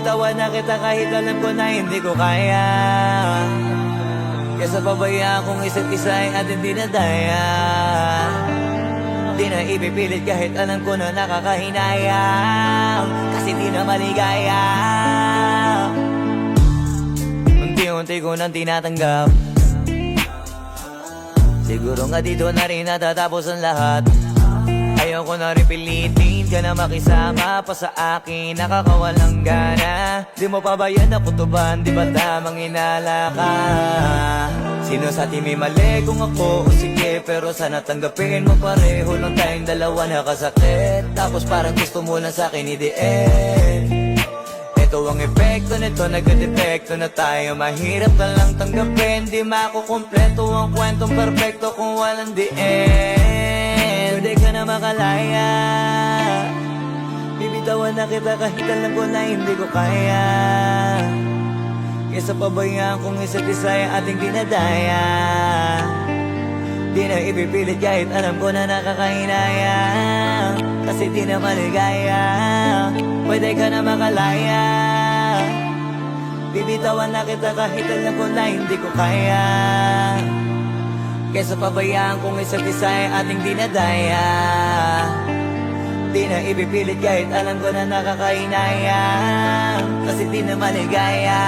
Bibitawan na kita kahit alam ko na hindi ko kaya. Kesa pabayaan kong isa't isa ay ating dinadaya. Di na ipipilit kahit alam ko na nakakahinayang, kasi di na maligaya. Unti-unti ko nang tinatanggap, siguro nga dito na rin natatapos ang lahat. Ayoko na rin pilitin ka na makisama pa sa akin, nakakawalang gana. Di mo pa ba yan nakutuban, di ba tamang inala ka? Sino sa atin may mali kung ako o sige, pero sana tanggapin mo pareho lang tayong dalawa nakasakit. Tapos parang gusto mo lang sa akin i-end. Ito ang epekto nito, nagka-depekto na tayo. Mahirap na lang tanggapin, di makukumpleto ang kwentong perfecto kung walang the end. Pwede ka na makalaya, bibitawan na kita kahit alam ko na hindi ko kaya. Kesa pabayaan kung isa't isa ay ating dinadaya. Di na ipipilit kahit alam ko na nakakahinaya, kasi di na maligaya. Pwede ka na makalaya, bibitawan na kita kahit alam ko na hindi ko kaya. Kesa pabayaan kung isa't isa ay ating dinadaya. Di na ipipilit kahit alam ko na nakakahinaya, kasi di na maligaya.